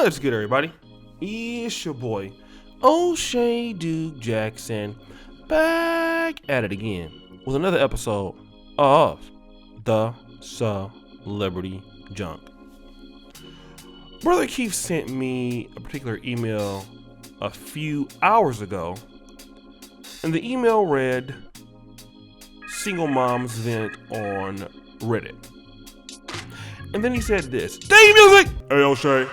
What's good, everybody? It's your boy, O'Shea Duke Jackson, back at it again with another episode of The Celebrity Junk. Brother Keith sent me a particular email a few hours ago, and the email read, "Single moms vent on Reddit." And then he said this, "Dating music!" Hey O'Shea,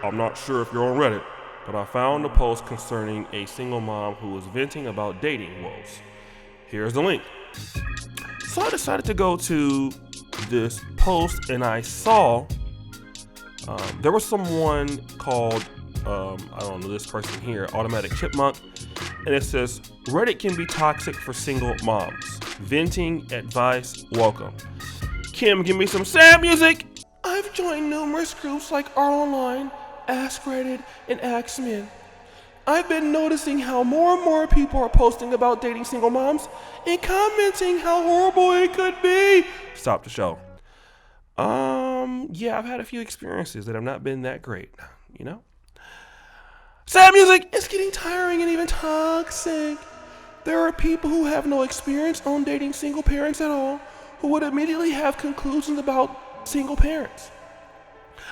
I'm not sure if you're on Reddit, but I found a post concerning a single mom who was venting about dating woes. Here's the link. So I decided to go to this post, and I saw there was someone called, I don't know this person here, Automatic Chipmunk, and it says, "Reddit can be toxic for single moms. Venting advice welcome. Kim, give me some sad music." I've joined numerous groups like R Online, Ask Reddit, and Ask Men. I've been noticing how more and more people are posting about dating single moms and commenting how horrible it could be. Stop the show. Yeah, I've had a few experiences that have not been that great, you know? Sad music! It's getting tiring and even toxic. There are people who have no experience on dating single parents at all who would immediately have conclusions about single parents.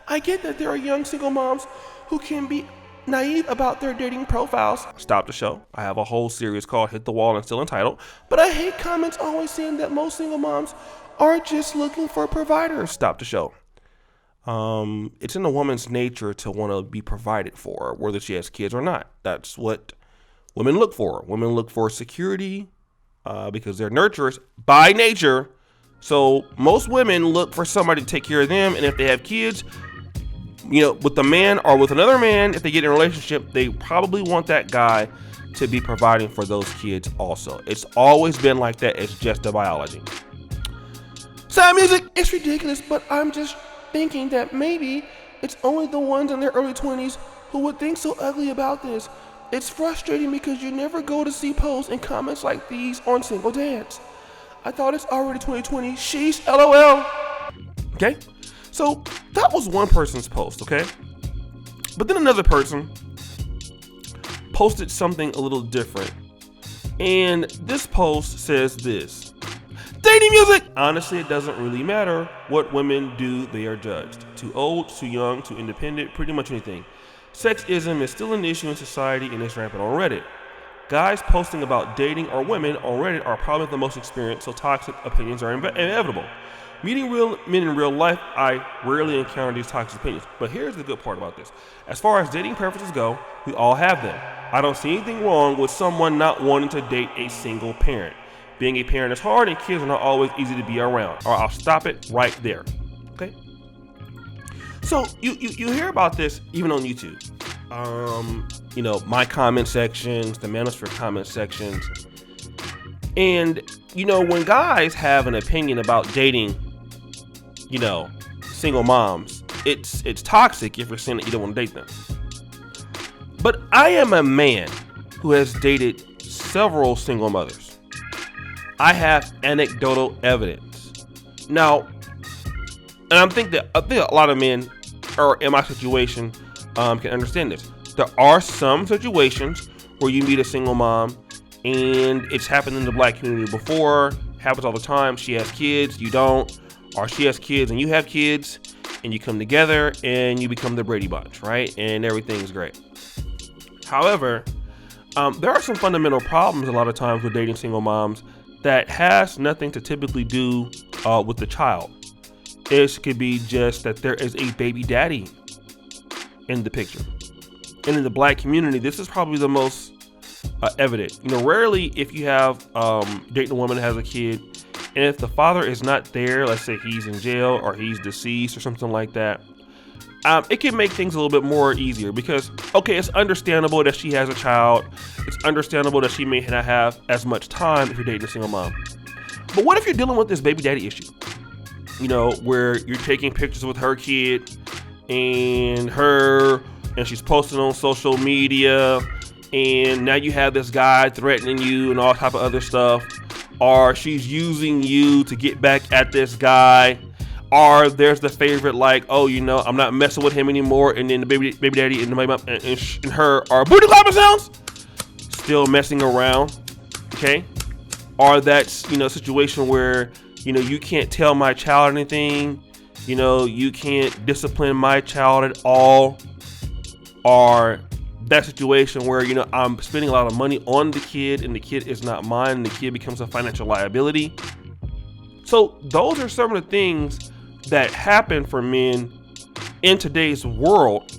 I get that there are young single moms who can be naive about their dating profiles. Stop the show. I have a whole series called Hit the Wall and Still Entitled, but I hate comments always saying that most single moms are just looking for providers. Stop the show. It's in a woman's nature to want to be provided for, whether she has kids or not. That's what women look for. Women look for security because they're nurturers by nature. So most women look for somebody to take care of them, and if they have kids, you know, with a man or with another man, if they get in a relationship, they probably want that guy to be providing for those kids also. It's always been like that. It's just the biology. Sad music! It's ridiculous, but I'm just thinking that maybe it's only the ones in their early 20s who would think so ugly about this. It's frustrating because you never go to see posts and comments like these on single dads. I thought it's already 2020. Sheesh, LOL. Okay, so that was one person's post, okay? But then another person posted something a little different. And this post says this: dating music! Honestly, it doesn't really matter what women do, they are judged. Too old, too young, too independent, pretty much anything. Sexism is still an issue in society and is rampant on Reddit. Guys posting about dating or women on Reddit are probably the most experienced, so toxic opinions are inevitable. Meeting real men in real life, I rarely encounter these toxic opinions. But here's the good part about this. As far as dating preferences go, we all have them. I don't see anything wrong with someone not wanting to date a single parent. Being a parent is hard and kids are not always easy to be around. Or I'll stop it right there. Okay? So you hear about this even on YouTube. You know, my comment sections, the manosphere comment sections. And, you know, when guys have an opinion about dating, you know, single moms, it's toxic if you're saying that you don't want to date them. But I am a man who has dated several single mothers. I have anecdotal evidence. Now, and I think a lot of men are in my situation can understand this. There are some situations where you meet a single mom, and it's happened in the black community before, happens all the time. She has kids, you don't, or she has kids and you have kids, and you come together and you become the Brady Bunch, right? And everything's great. However, there are some fundamental problems a lot of times with dating single moms that has nothing to typically do with the child. It could be just that there is a baby daddy in the picture. And in the black community, this is probably the most evident. You know, rarely if you have dating a woman that has a kid, and if the father is not there, let's say he's in jail or he's deceased or something like that, it can make things a little bit more easier because, okay, it's understandable that she has a child. It's understandable that she may not have as much time if you're dating a single mom. But what if you're dealing with this baby daddy issue? You know, where you're taking pictures with her kid and she's posting on social media, and now you have this guy threatening you and all type of other stuff, or she's using you to get back at this guy, Or there's the favorite, like, oh, I'm not messing with him anymore, and then the baby daddy and the mom and her are booty clapping sounds, still messing around, okay? Or that's, situation where, you can't tell my child anything, you can't discipline my child at all. Or that situation where, I'm spending a lot of money on the kid and the kid is not mine and the kid becomes a financial liability. So those are some of the things that happen for men in today's world,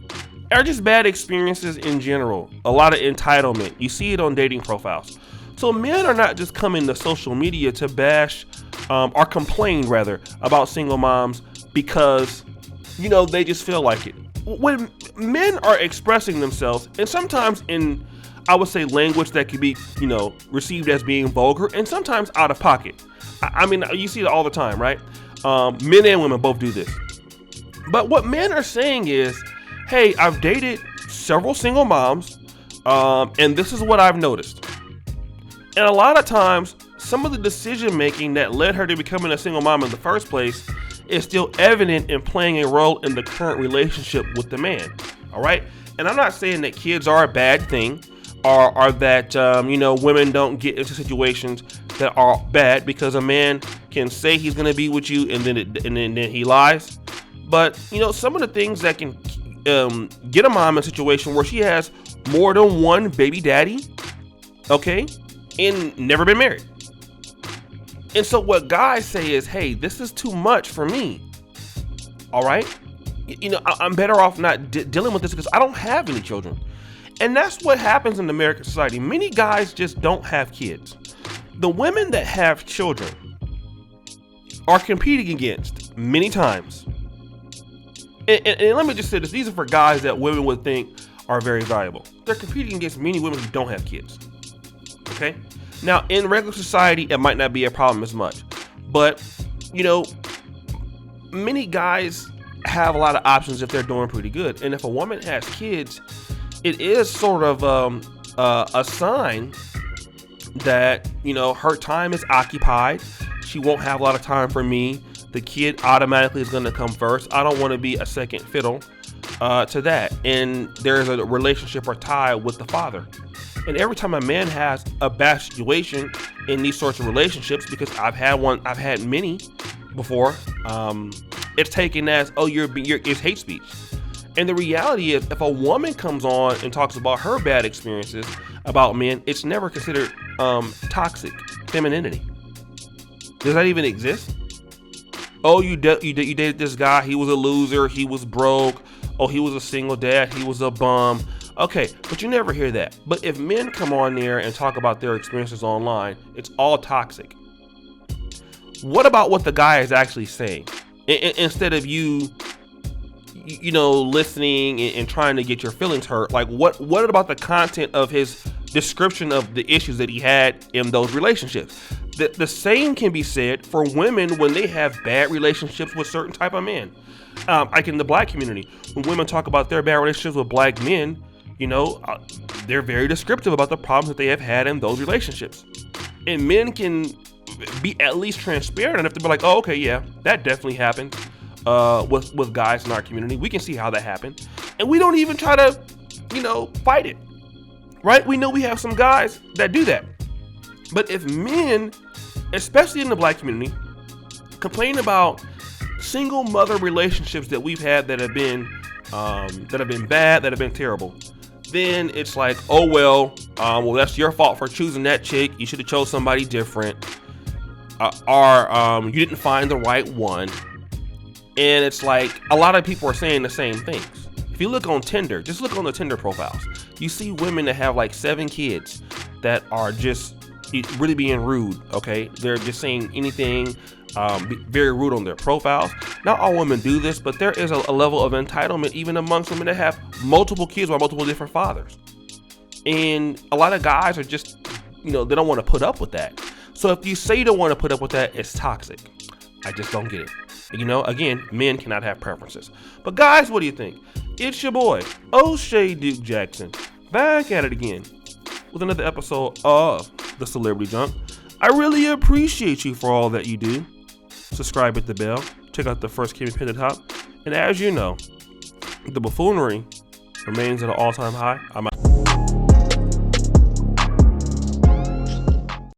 are just bad experiences in general. A lot of entitlement. You see it on dating profiles. So men are not just coming to social media to bash or complain rather about single moms because, they just feel like it. When men are expressing themselves, and sometimes in, I would say, language that could be, received as being vulgar and sometimes out of pocket. I mean, you see it all the time, right? Men and women both do this. But what men are saying is, hey, I've dated several single moms, and this is what I've noticed. And a lot of times, some of the decision making that led her to becoming a single mom in the first place is still evident in playing a role in the current relationship with the man. All right. And I'm not saying that kids are a bad thing or that, women don't get into situations that are bad, because a man can say he's going to be with you and then he lies. But, some of the things that can get a mom in a situation where she has more than one baby daddy, okay, and never been married. And so what guys say is, hey, this is too much for me. All right. I'm better off not dealing with this because I don't have any children. And that's what happens in American society. Many guys just don't have kids. The women that have children are competing against many times. And let me just say this. These are for guys that women would think are very valuable. They're competing against many women who don't have kids. Okay. Now, in regular society, it might not be a problem as much. But, many guys have a lot of options if they're doing pretty good. And if a woman has kids, it is sort of a sign that, her time is occupied. She won't have a lot of time for me. The kid automatically is going to come first. I don't want to be a second fiddle to that. And there's a relationship or tie with the father. And every time a man has a bad situation in these sorts of relationships, because I've had many before, it's taken as, oh, it's hate speech. And the reality is, if a woman comes on and talks about her bad experiences about men, it's never considered toxic femininity. Does that even exist? Oh, you dated this guy, he was a loser, he was broke, oh, he was a single dad, he was a bum. Okay, but you never hear that. But if men come on there and talk about their experiences online, it's all toxic. What about what the guy is actually saying? Instead of you listening and trying to get your feelings hurt, like what about the content of his description of the issues that he had in those relationships? The same can be said for women when they have bad relationships with certain type of men. Like in the black community, when women talk about their bad relationships with black men, they're very descriptive about the problems that they have had in those relationships. And men can be at least transparent enough to be like, oh, okay, yeah, that definitely happened with guys in our community. We can see how that happened. And we don't even try to, fight it, right? We know we have some guys that do that. But if men, especially in the black community, complain about single mother relationships that we've had that have been bad, that have been terrible, then it's like, oh, well, that's your fault for choosing that chick. You should have chose somebody different. Or you didn't find the right one. And it's like a lot of people are saying the same things. If you look on Tinder, just look on the Tinder profiles. You see women that have like 7 kids that are just really being rude. Okay, they're just saying anything, very rude on their profiles. Not all women do this, but there is a level of entitlement even amongst women that have multiple kids by multiple different fathers. And a lot of guys are just, they don't want to put up with that. So if you say you don't want to put up with that, it's toxic. I just don't get it. Again, men cannot have preferences. But guys, what do you think? It's your boy, O'Shea Duke Jackson, back at it again with another episode of The Celebrity Junk. I really appreciate you for all that you do. Subscribe, hit the bell, Check out the first Kimmy pin at the top. And as you know, the buffoonery remains at an all-time high. I'm out.